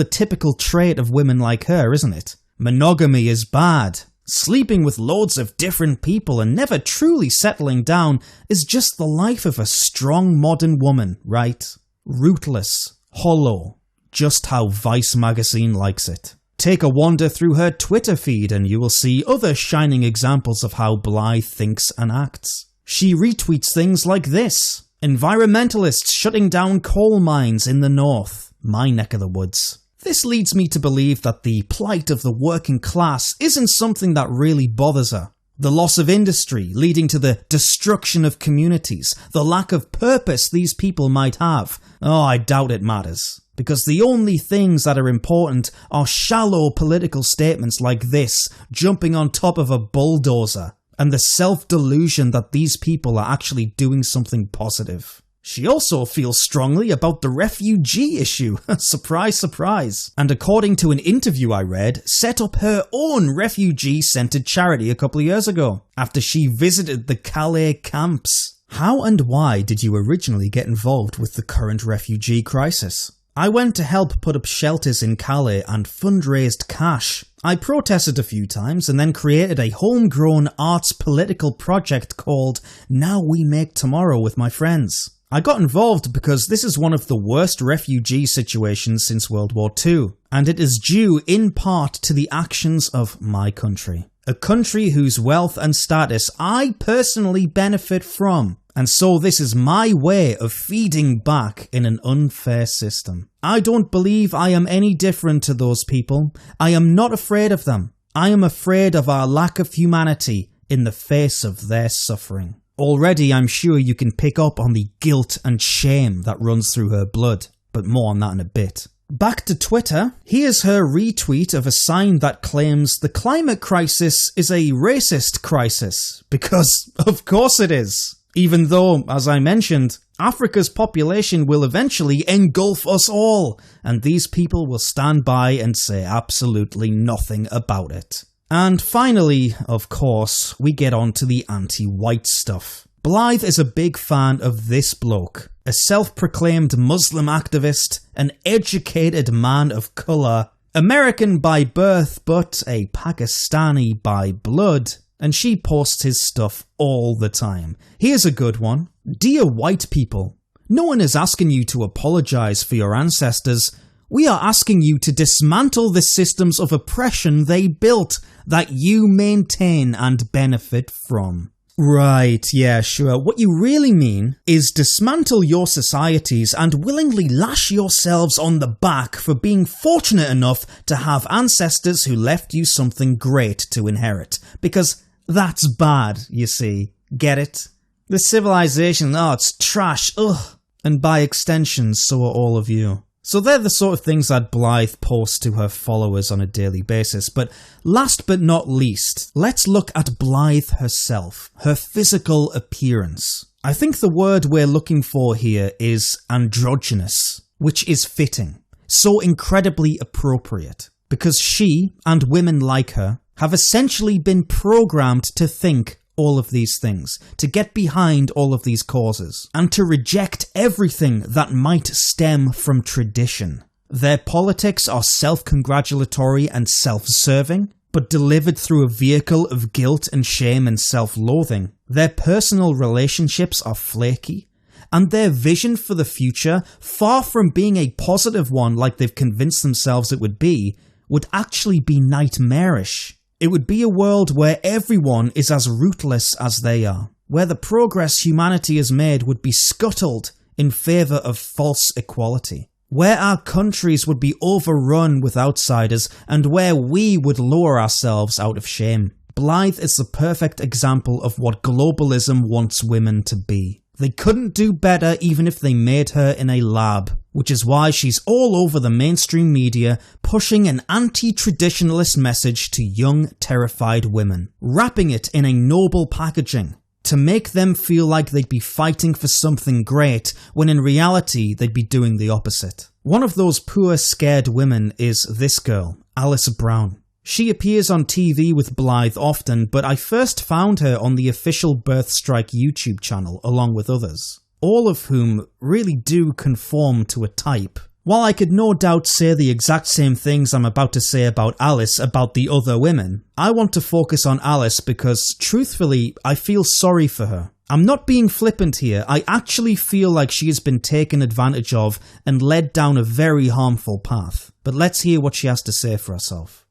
the typical trait of women like her, isn't it? Monogamy is bad. Sleeping with loads of different people and never truly settling down is just the life of a strong modern woman, right? Rootless, hollow, just how Vice magazine likes it. Take a wander through her Twitter feed and you will see other shining examples of how Blythe thinks and acts. She retweets things like this: environmentalists shutting down coal mines in the north, my neck of the woods. This leads me to believe that the plight of the working class isn't something that really bothers her. The loss of industry leading to the destruction of communities, the lack of purpose these people might have. Oh, I doubt it matters. Because the only things that are important are shallow political statements like this, jumping on top of a bulldozer, and the self-delusion that these people are actually doing something positive. She also feels strongly about the refugee issue, surprise surprise, and according to an interview I read, set up her own refugee-centred charity a couple of years ago, after she visited the Calais camps. How and why did you originally get involved with the current refugee crisis? I went to help put up shelters in Calais and fundraised cash. I protested a few times and then created a homegrown arts political project called Now We Make Tomorrow with my friends. I got involved because this is one of the worst refugee situations since World War II, and it is due in part to the actions of my country. A country whose wealth and status I personally benefit from, and so this is my way of feeding back in an unfair system. I don't believe I am any different to those people. I am not afraid of them. I am afraid of our lack of humanity in the face of their suffering. Already I'm sure you can pick up on the guilt and shame that runs through her blood, but more on that in a bit. Back to Twitter, here's her retweet of a sign that claims the climate crisis is a racist crisis, because of course it is. Even though, as I mentioned, Africa's population will eventually engulf us all, and these people will stand by and say absolutely nothing about it. And finally, of course, we get on to the anti-white stuff. Blythe is a big fan of this bloke, a self-proclaimed Muslim activist, an educated man of colour, American by birth but a Pakistani by blood, and she posts his stuff all the time. Here's a good one. Dear white people, no one is asking you to apologise for your ancestors. We are asking you to dismantle the systems of oppression they built that you maintain and benefit from. Right, yeah, sure. What you really mean is dismantle your societies and willingly lash yourselves on the back for being fortunate enough to have ancestors who left you something great to inherit. Because that's bad, you see. Get it? The civilization, oh, it's trash, ugh. And by extension, so are all of you. So they're the sort of things that Blythe posts to her followers on a daily basis. But last but not least, let's look at Blythe herself, her physical appearance. I think the word we're looking for here is androgynous, which is fitting, so incredibly appropriate, because she, and women like her, have essentially been programmed to think all of these things, to get behind all of these causes, and to reject everything that might stem from tradition. Their politics are self-congratulatory and self-serving, but delivered through a vehicle of guilt and shame and self-loathing. Their personal relationships are flaky, and their vision for the future, far from being a positive one like they've convinced themselves it would actually be nightmarish. It would be a world where everyone is as rootless as they are, where the progress humanity has made would be scuttled in favour of false equality, where our countries would be overrun with outsiders, and where we would lower ourselves out of shame. Blythe is the perfect example of what globalism wants women to be. They couldn't do better even if they made her in a lab, which is why she's all over the mainstream media pushing an anti-traditionalist message to young, terrified women, wrapping it in a noble packaging to make them feel like they'd be fighting for something great when in reality they'd be doing the opposite. One of those poor, scared women is this girl, Alice Brown. She appears on TV with Blythe often, but I first found her on the official Birthstrike YouTube channel along with others, all of whom really do conform to a type. While I could no doubt say the exact same things I'm about to say about Alice about the other women, I want to focus on Alice because, truthfully, I feel sorry for her. I'm not being flippant here, I actually feel like she has been taken advantage of and led down a very harmful path. But let's hear what she has to say for herself.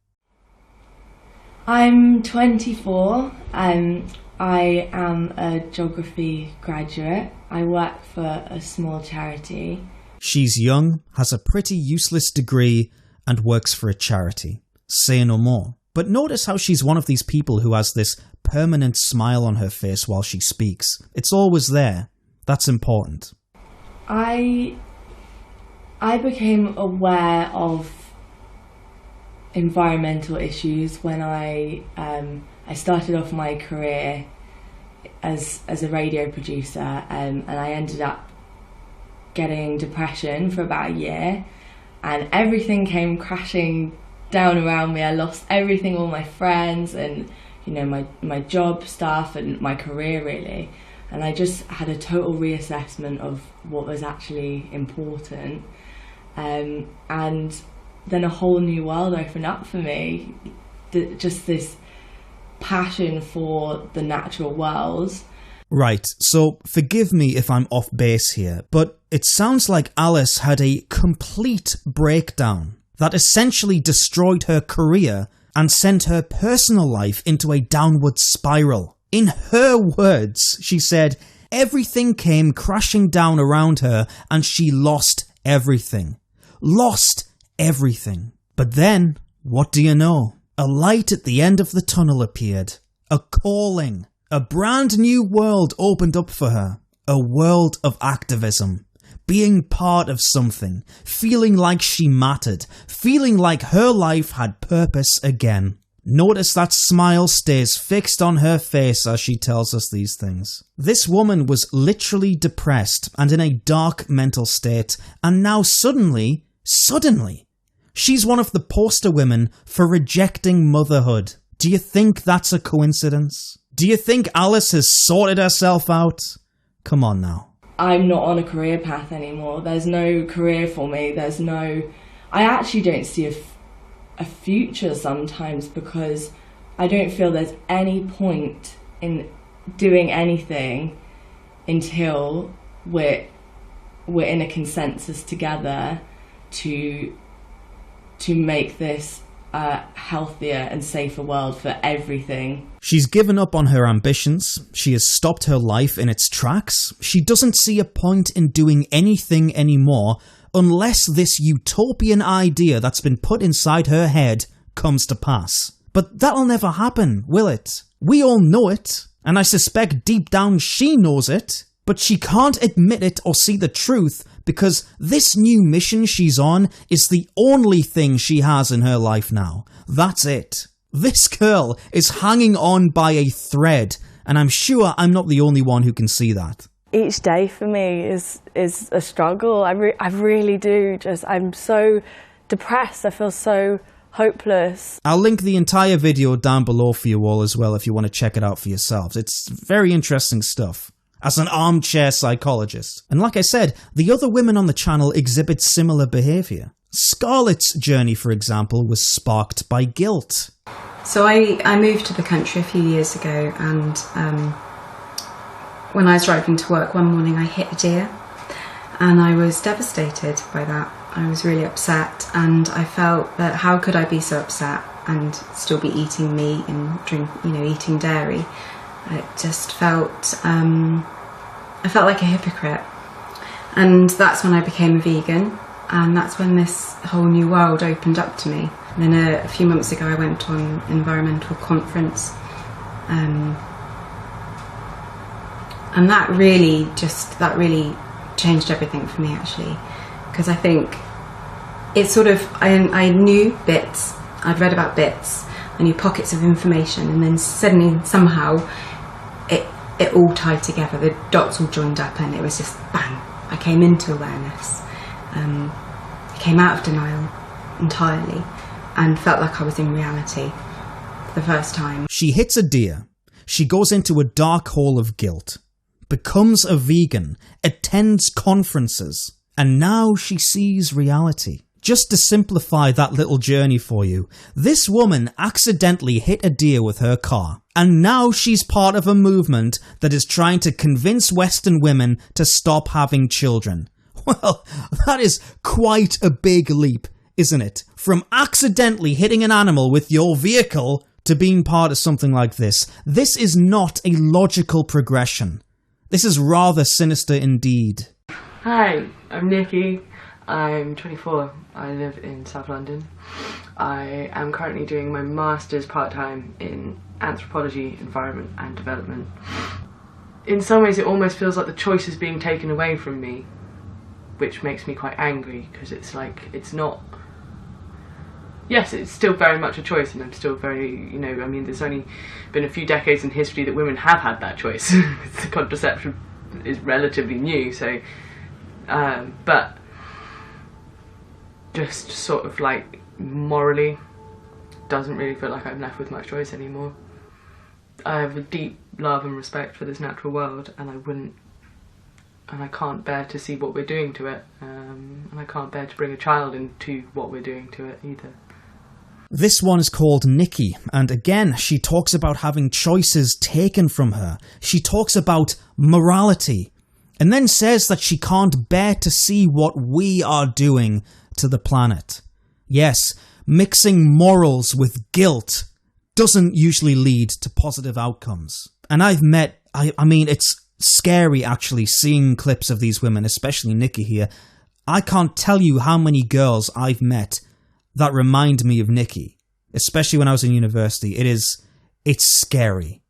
I'm 24. I am a geography graduate. I work for a small charity. She's young, has a pretty useless degree, and works for a charity. Say no more. But notice how she's one of these people who has this permanent smile on her face while she speaks. It's always there. That's important. I became aware of environmental issues when I started off my career as a radio producer, and I ended up getting depression for about a year, and everything came crashing down around me. I lost everything, all my friends, and my job stuff and my career really, and I just had a total reassessment of what was actually important, and then a whole new world opened up for me. Just this passion for the natural world. Right, so forgive me if I'm off base here, but it sounds like Alice had a complete breakdown that essentially destroyed her career and sent her personal life into a downward spiral. In her words, she said, everything came crashing down around her and she lost everything. Lost everything. But then, what do you know? A light at the end of the tunnel appeared. A calling. A brand new world opened up for her. A world of activism. Being part of something. Feeling like she mattered. Feeling like her life had purpose again. Notice that smile stays fixed on her face as she tells us these things. This woman was literally depressed and in a dark mental state, and now suddenly, she's one of the poster women for rejecting motherhood. Do you think that's a coincidence? Do you think Alice has sorted herself out? Come on now. I'm not on a career path anymore. There's no career for me. I actually don't see a future sometimes, because I don't feel there's any point in doing anything until we're in a consensus together to make this a healthier and safer world for everything. She's given up on her ambitions. She has stopped her life in its tracks. She doesn't see a point in doing anything anymore unless this utopian idea that's been put inside her head comes to pass. But that'll never happen, will it? We all know it, and I suspect deep down she knows it, but she can't admit it or see the truth because this new mission she's on is the only thing she has in her life now. That's it. This girl is hanging on by a thread, and I'm sure I'm not the only one who can see that. Each day for me is a struggle. I really do. I'm so depressed. I feel so hopeless. I'll link the entire video down below for you all as well if you want to check it out for yourselves. It's very interesting stuff. As an armchair psychologist. And like I said, the other women on the channel exhibit similar behaviour. Scarlett's journey, for example, was sparked by guilt. So I moved to the country a few years ago, and when I was driving to work one morning I hit a deer, and I was devastated by that. I was really upset, and I felt that how could I be so upset and still be eating meat and eating dairy. It just felt, I felt like a hypocrite. And that's when I became a vegan, and that's when this whole new world opened up to me. And then a few months ago I went to an environmental conference, and that really changed everything for me, actually, because I think it's sort of, I knew bits, I'd read about bits, I knew pockets of information, and then suddenly somehow it all tied together, the dots all joined up, and it was just bang, I came into awareness. I came out of denial entirely and felt like I was in reality for the first time. She hits a deer, she goes into a dark hole of guilt, becomes a vegan, attends conferences, and now she sees reality. Just to simplify that little journey for you, this woman accidentally hit a deer with her car, and now she's part of a movement that is trying to convince Western women to stop having children. Well, that is quite a big leap, isn't it? From accidentally hitting an animal with your vehicle to being part of something like this. This is not a logical progression. This is rather sinister indeed. Hi, I'm Nikki. I'm 24. I live in South London. I am currently doing my master's part-time in anthropology, environment and development. In some ways it almost feels like the choice is being taken away from me, which makes me quite angry, because it's like, it's not... Yes, it's still very much a choice, and I'm still very, you know, I mean, there's only been a few decades in history that women have had that choice. The contraception is relatively new, so... but just sort of like morally doesn't really feel like I'm left with much choice anymore. I have a deep love and respect for this natural world, and I can't bear to see what we're doing to it, and I can't bear to bring a child into what we're doing to it either. This one is called Nikki, and again, she talks about having choices taken from her. She talks about morality, and then says that she can't bear to see what we are doing to the planet. Yes, mixing morals with guilt doesn't usually lead to positive outcomes. And I mean, it's scary actually seeing clips of these women, especially Nikki here. I can't tell you how many girls I've met that remind me of Nikki, especially when I was in university. It's scary.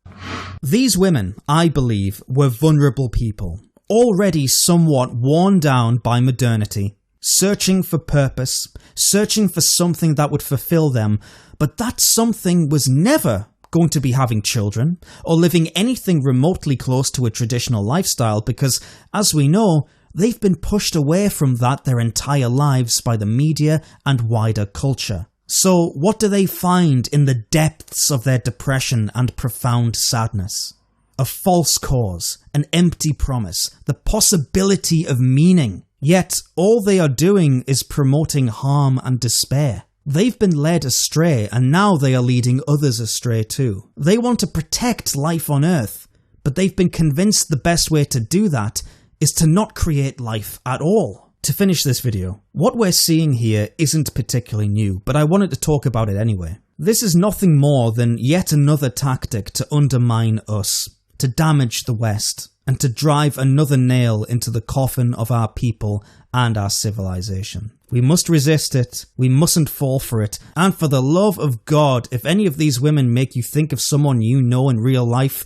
These women, I believe, were vulnerable people, already somewhat worn down by modernity, searching for purpose, searching for something that would fulfill them, but that something was never going to be having children or living anything remotely close to a traditional lifestyle because, as we know, they've been pushed away from that their entire lives by the media and wider culture. So what do they find in the depths of their depression and profound sadness? A false cause, an empty promise, the possibility of meaning. Yet all they are doing is promoting harm and despair. They've been led astray, and now they are leading others astray too. They want to protect life on Earth, but they've been convinced the best way to do that is to not create life at all. To finish this video, what we're seeing here isn't particularly new, but I wanted to talk about it anyway. This is nothing more than yet another tactic to undermine us, to damage the West, and to drive another nail into the coffin of our people and our civilization. We must resist it, we mustn't fall for it, and for the love of God, if any of these women make you think of someone you know in real life,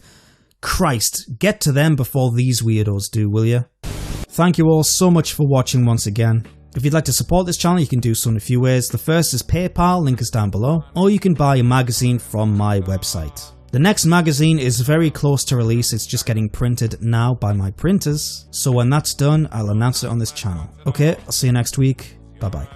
Christ, get to them before these weirdos do, will you? Thank you all so much for watching once again. If you'd like to support this channel, you can do so in a few ways. The first is PayPal, link is down below, or you can buy a magazine from my website. The next magazine is very close to release, it's just getting printed now by my printers, so when that's done, I'll announce it on this channel. Okay, I'll see you next week, bye bye.